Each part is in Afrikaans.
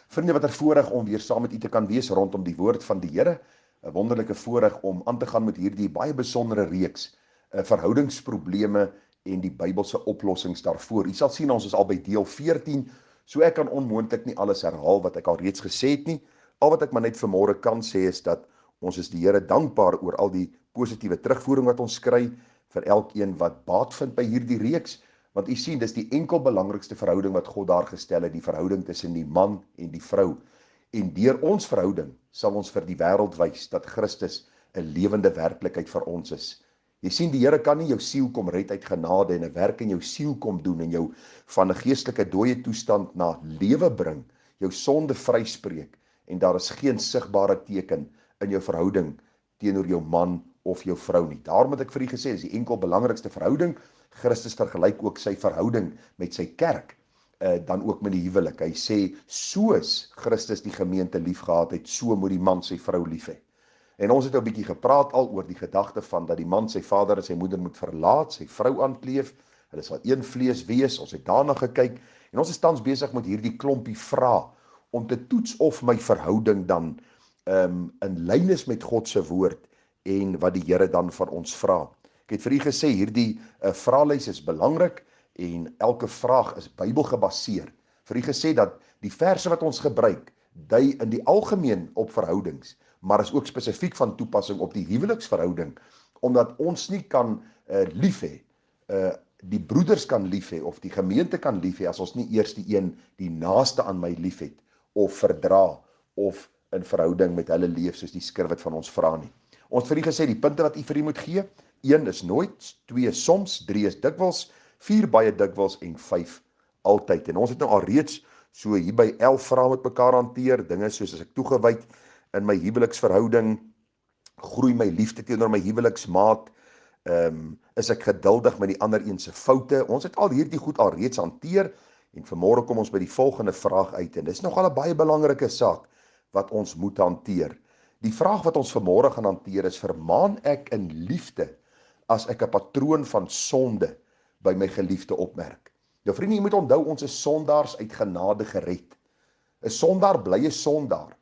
Vriende, wat 'n voorreg om weer saam met u te kan wees rondom die woord van die Here. 'n Wonderlike voorreg om aan te gaan met hierdie baie besondere reeks, verhoudingsprobleme en die Bybelse oplossings daarvoor. U sal sien ons is al by deel 14, so ek kan onmoontlik nie alles herhaal wat ek al reeds gesê het nie. Al wat ek maar net vanmôre kan sê is dat ons is die Here dankbaar oor al die positiewe terugvoering wat ons kry, vir elkeen wat baat vind by hierdie reeks. Want u sien, dis die enkel belangrikste verhouding wat God daar gestel het, die verhouding tussen die man en die vrou. En deur ons verhouding sal ons vir die wêreld wys dat Christus 'n lewende werklikheid vir ons is. Jy sien, die Here kan nie jou siel kom red uit genade en 'n werk in jou siel kom doen en jou van 'n geestelike dooie toestand na lewe bring, jou sonde vryspreek en daar is geen sigbare teken in jou verhouding teenoor jou man of jou vrou nie. Daarom het ek vir u gesê, is die enkel belangrikste verhouding. Christus vergelyk ook sy verhouding met sy kerk, dan ook met die huwelik. Hy sê, soos Christus die gemeente liefgehad het, so moet die man sy vrou lief hê. En ons het 'n bietjie gepraat al oor die gedagte van dat die man sy vader en sy moeder moet verlaat, sy vrou aankleef, hulle sal een vlees wees. Ons het daarna gekyk en ons is tans besig met hierdie klompie vrae om te toets of my verhouding dan in lyn is met God se woord en wat die Here dan van ons vra. Ek het vir u gesê, hierdie vraelys is belangrik en elke vraag is Bybelgebaseer. Vir u gesê dat die verse wat ons gebruik, dui in die algemeen op verhoudings, maar is ook spesifiek van toepassing op die huweliksverhouding, omdat ons nie kan lief hê, die broeders kan lief hê, of die gemeente kan lief hê, as ons nie eers die naaste aan my lief het, of verdra, of in verhouding met hulle leef, soos die skrif het van ons vra nie. Ons het vir u gesê, die punte wat u vir u moet gee, 1 is nooit, 2 soms, 3 is dikwels, 4 baie dikwels en 5 altyd. En ons het nou al reeds so hier by 11 vrae met mekaar hanteer, dinge soos as ek toegewyd in my huweliksverhouding, groei my liefde teenoor my huweliksmaat, is ek geduldig met die ander een se foute. Ons het al hierdie goed al reeds hanteer en vanmôre kom ons by die volgende vraag uit en dis nogal 'n baie belangrike saak wat ons moet hanteer. Die vraag wat ons vanmôre gaan hanteer is, vermaan ek in liefde as ek 'n patroon van sonde by my geliefde opmerk? Nou vriende, jy moet onthou, ons is sondaars uit genade gered. 'n Sondaar bly 'n sondaar,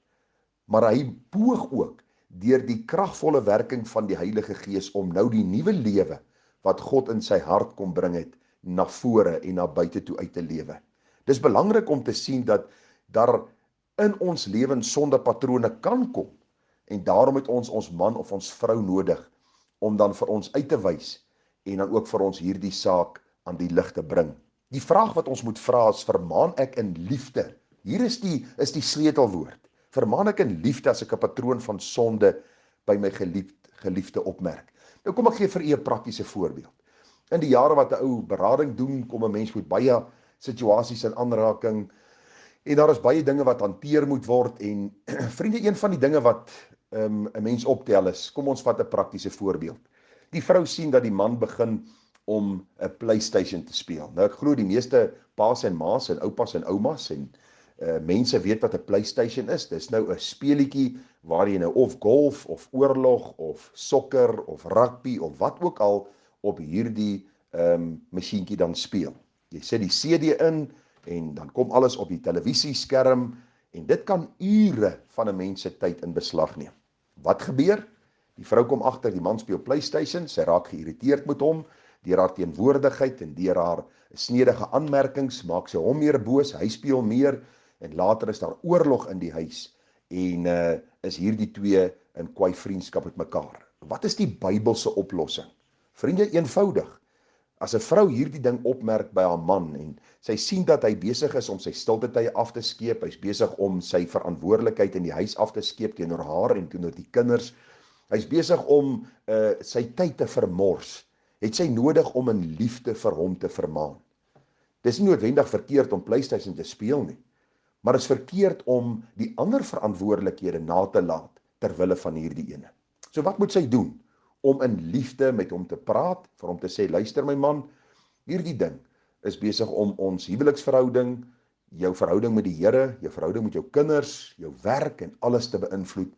maar hy poog ook deur die kragvolle werking van die Heilige Gees om nou die nuwe lewe wat God in sy hart kom bring het, na vore en na buite toe uit te lewe. Dis belangrik om te sien dat daar in ons lewens sondepatrone kan kom, en daarom het ons man of ons vrou nodig om dan vir ons uit te wys en dan ook vir ons hierdie saak aan die lig te bring. Die vraag wat ons moet vra is, vermaan ek in liefde? Hier is die sleutelwoord. Vermaan ek in liefde as ek 'n patroon van sonde by my geliefde opmerk? Nou kom ek gee vir u 'n praktiese voorbeeld. In die jare wat 'n ou berading doen, kom 'n mens met baie situasies in aanraking en daar is baie dinge wat hanteer moet word en vriende, een van die dinge wat 'n mens optel is, kom ons vat 'n praktiese voorbeeld. Die vrou sien dat die man begin om 'n PlayStation te speel. Nou ek glo die meeste paas en maas en oupas en oumas en mense weet wat 'n PlayStation is. Dis nou 'n speelietjie waar jy nou of golf of oorlog of sokker of rugby of wat ook al op hierdie masjienkie dan speel. Jy sit die CD in en dan kom alles op die televisieskerm en dit kan ure van 'n mens se tyd in beslag neem. Wat gebeur? Die vrou kom agter, die man speel PlayStation, sy raak geïrriteerd met hom, deur haar teenwoordigheid en deur haar snedige aanmerkings maak sy hom meer boos, hy speel meer en later is daar oorlog in die huis en is hierdie twee in kwaai vriendskap met mekaar. Wat is die Bybelse oplossing? Vriende, eenvoudig. As 'n vrou hierdie ding opmerk by haar man en sy sien dat hy besig is om sy stilte tye af te skeep, hy's besig om sy verantwoordelikheid in die huis af te skeep teenoor haar en teenoor die kinders, hy's besig om sy tyd te vermors, het sy nodig om in liefde vir hom te vermaan. Dis nie noodwendig verkeerd om PlayStation te speel nie, maar is verkeerd om die ander verantwoordelikhede na te laat ter wille van hierdie ene. So wat moet sy doen? Om in liefde met hom te praat, vir hom te sê, luister my man, hierdie ding is besig om ons huweliksverhouding, jou verhouding met die Here, jou verhouding met jou kinders, jou werk en alles te beïnvloed.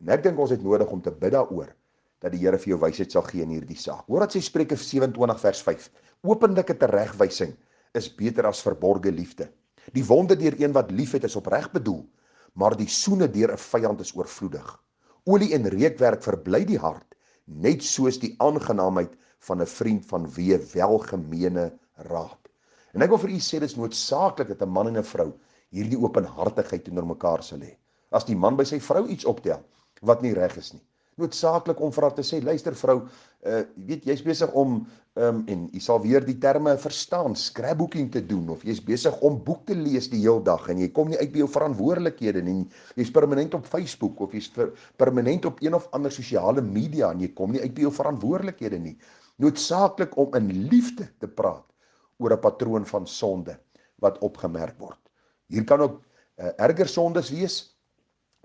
En ek dink ons het nodig om te bid daaroor, dat die Here vir jou wysheid sal gee in hierdie saak. Hoor wat sê Spreuke 27 vers 5. Openlike teregwysing is beter as verborgde liefde. Die wonde deur een wat liefhet is opreg bedoel, maar die soene deur 'n vyand is oorvloedig. Olie en reukwerk verbly die hart, net soos die aangenaamheid van 'n vriend van wie welgemeene raad. En ek wil vir u sê, dit is noodsaaklik dat 'n man en 'n vrou hierdie openhartigheid teenoor mekaar sal hê. As die man by sy vrou iets optel wat nie reg is nie, noodsaaklik om vir haar te sê, luister vrou, jy's besig om, en jy sal weer die terme verstaan, scrapbooking te doen, of jy's besig om boek te lees die heel dag, en jy kom nie uit by jou verantwoordelikhede, en jy's permanent op Facebook, of jy's permanent op een of ander sosiale media, en jy kom nie uit by jou verantwoordelikhede nie. Noodsaaklik om in liefde te praat oor 'n patroon van sonde wat opgemerk word. Hier kan ook erger sondes wees.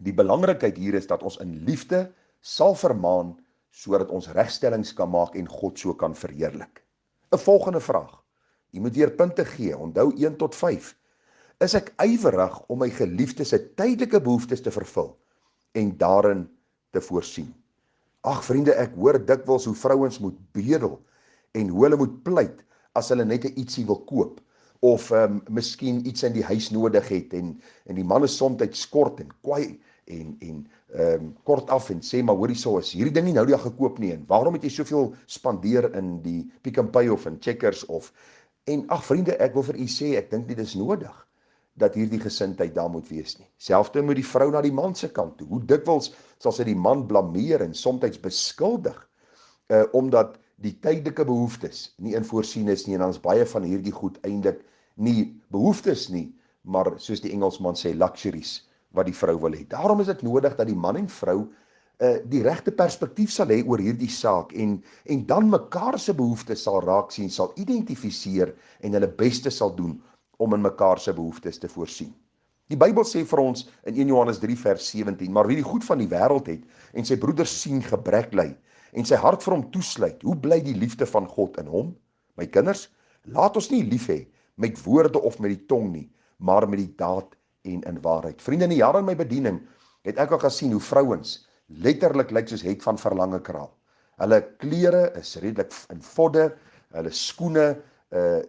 Die belangrikheid hier is dat ons in liefde sal vermaan, sodat ons regstellings kan maak en God so kan verheerlik. 'n Volgende vraag. Jy moet weer punte gee, onthou 1 tot 5. Is ek ywerig om my geliefdes se tydelike behoeftes te vervul en daarin te voorsien? Ag vriende, ek hoor dikwels hoe vrouens moet bedel en hoe hulle moet pleit as hulle net 'n ietsie wil koop, of miskien iets in die huis nodig het, en die man is soms kort en kwaai en kort af en sê, maar hoorie so, is hierdie ding nie nou die dag gekoop nie, en waarom het jy soveel spandeer in die Pick n Pay of in Checkers, en ag vriende, ek wil vir u sê, ek dink nie dis nodig dat hierdie gesindheid daar moet wees nie. Selfs moet die vrou na die man se kant toe. Hoe dikwels sal sy die man blameer en soms beskuldig, omdat die tydelike behoeftes nie in voorsien is nie, en dan is baie van hierdie goed eintlik nie behoeftes nie, maar soos die Engelsman sê, luxuries, wat die vrou wil hê. Daarom is dit nodig dat die man en vrou die regte perspektief sal hê oor hierdie saak, en dan mekaar se behoeftes sal raak sien, sal identifiseer en hulle beste sal doen om in mekaar se behoeftes te voorsien. Die Bybel sê vir ons in 1 Johannes 3 vers 17, maar wie die goed van die wêreld het en sy broeders sien gebrek ly en sy hart vir hom toesluit, hoe bly die liefde van God in hom? My kinders, laat ons nie lief hê met woorde of met die tong nie, maar met die daad en in waarheid. Vriende, in die jare in my bediening het ek al gesien hoe vrouens letterlik lyk soos het van verlange kraal. Hulle klere is redelik in vodde, hulle skoene,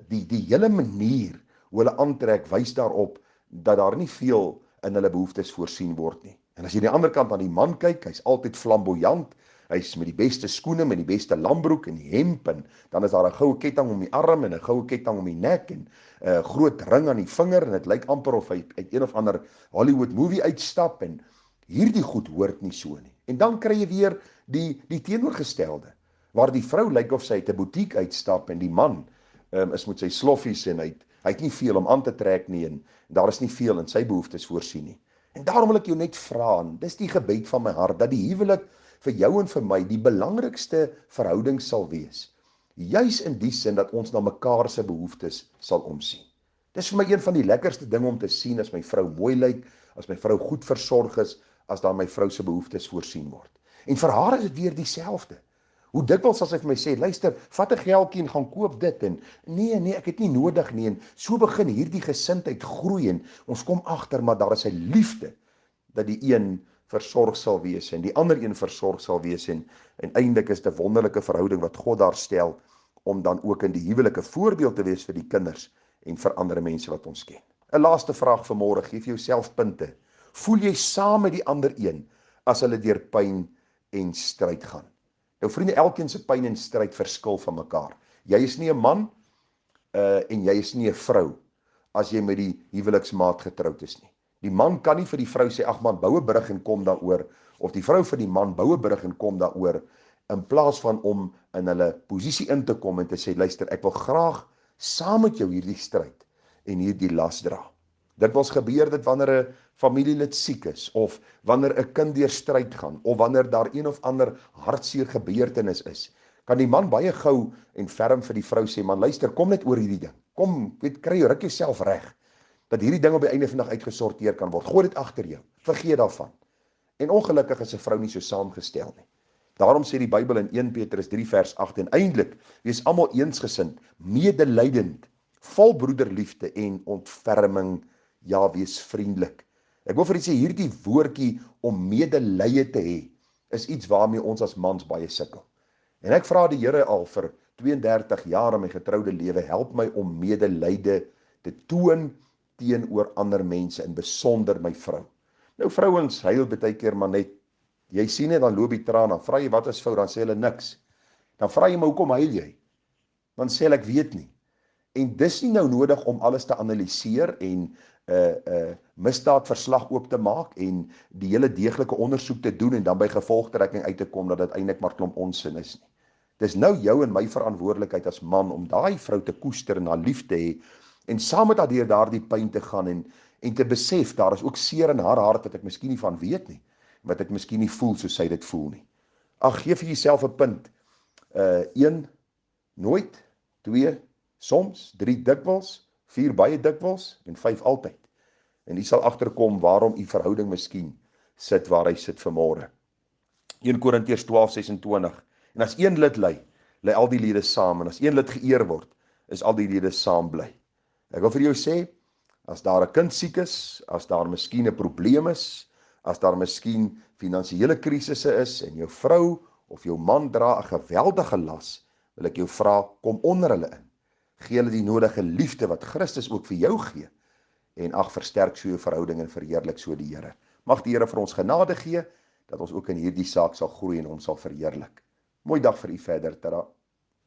die hele manier hoe hulle aantrek wys daarop dat daar nie veel in hulle behoeftes voorsien word nie. En as jy aan die ander kant aan die man kyk, hy's altyd flamboyant, hy's met die beste skoene, met die beste lambroek en die hemp, en dan is daar 'n goue ketting om die arm en 'n goue ketting om die nek en 'n groot ring aan die vinger, en dit lyk amper of hy uit een of ander Hollywood movie uitstap, en hierdie goed hoort nie so nie. En dan kry jy weer die teenoorgestelde, waar die vrou lyk of sy uit 'n butiek uitstap, en die man is met sy sloffies, en hy het nie veel om aan te trek nie, en daar is nie veel in sy behoeftes voorsien nie. En daarom wil ek jou net vra, en dis die gebed van my hart, dat die huwelik vir jou en vir my die belangrikste verhouding sal wees. Juis in die sin dat ons na mekaar se behoeftes sal omsien. Dis vir my een van die lekkerste dinge om te sien as my vrou mooi lyk, as my vrou goed versorg is, as daar my vrou se behoeftes voorsien word. En vir haar is dit weer dieselfde. Hoe dikwels sal sy vir my sê, luister, vat 'n geldjie en gaan koop dit, en nee, ek het nie nodig nie, en so begin hierdie gesindheid groei, en ons kom agter, maar daar is 'n liefde, dat die een versorg sal wees, en die ander een versorg sal wees, en eintlik is dit 'n wonderlike verhouding wat God daar stel, om dan ook in die huwelik 'n voorbeeld te wees vir die kinders, en vir ander mense wat ons ken. 'n Laaste vraag vanmôre, gee vir jouself punte. Voel jy saam met die ander een, as hulle deur pyn en stryd gaan? Nou vriende, elkeen se pyn en stryd verskil van mekaar. Jy is nie 'n man, en jy is nie 'n vrou, as jy met die huweliksmaat getroud is nie. Die man kan nie vir die vrou sê, ag man, bou 'n brug en kom daaroor, of die vrou vir die man, bou 'n brug en kom daaroor, in plaas van om in hulle posisie in te kom en te sê, luister, ek wil graag saam met jou hierdie stryd en hierdie las dra. Dikwels gebeur dit wanneer 'n familielid siek is, of wanneer 'n kind deur stryd gaan, of wanneer daar een of ander hartseer gebeurtenis is, kan die man baie gou en ferm vir die vrou sê, man, luister, kom net oor hierdie ding. Kom, ruk jouself reg, dat hierdie ding op die einde van die dag uitgesorteer kan word. Gooi dit agter jou, vergeet daarvan. En ongelukkig is 'n vrou nie so saamgestel nie. Daarom sê die Bybel in 1 Petrus 3 vers 8, en eintlik, wees almal eensgesind, medelydend, vol broederliefde en ontferming, ja, wees vriendelik. Ek wil vir u sê, hierdie woordjie om medelee te hê, is iets waarmee ons as mans baie sukkel. En ek vra die Here al vir 32 jaar in my getroude lewe, help my om medelyde te toon teenoor ander mense, in besonder my vrou. Nou vrouens huil baie keer maar net, jy sien net, dan loop die traan, dan vra jy wat is fout, dan sê hulle niks. Dan vra jy maar hoekom huil jy? Dan sê hulle ek weet nie. En dis nie nou nodig om alles te analiseer en misdaadverslag oop te maak en die hele deeglike ondersoek te doen en dan by gevolgtrekking uit te kom dat dit eintlik maar klomp onsin is nie. Dis nou jou en my verantwoordelikheid as man om daai vrou te koester en haar lief te hê en saam met haar deur daardie pyn te gaan en te besef daar is ook seer in haar hart wat ek miskien nie van weet nie, wat ek miskien nie voel soos sy dit voel nie. Ag, gee vir jouself 'n punt. 1 nooit, 2 soms, 3 dikwels, 4 baie dikwels en 5 altyd. En jy sal agterkom waarom u verhouding miskien sit waar hy sit vanmôre. 1 Korintiërs 12:26. En as een lid ly al die lede saam, en as een lid geëer word, is al die lede saam bly. Ek wil vir jou sê, as daar 'n kind siek is, as daar miskien 'n probleem is, as daar miskien finansiële krisisse is en jou vrou of jou man dra 'n geweldige las, wil ek jou vra, kom onder hulle in. Gee hulle die nodige liefde wat Christus ook vir jou gee. En ag, versterk so jou verhouding en verheerlik so die Here. Mag die Here vir ons genade gee, dat ons ook in hierdie saak sal groei en hom sal verheerlik. Mooi dag vir u verder, tada.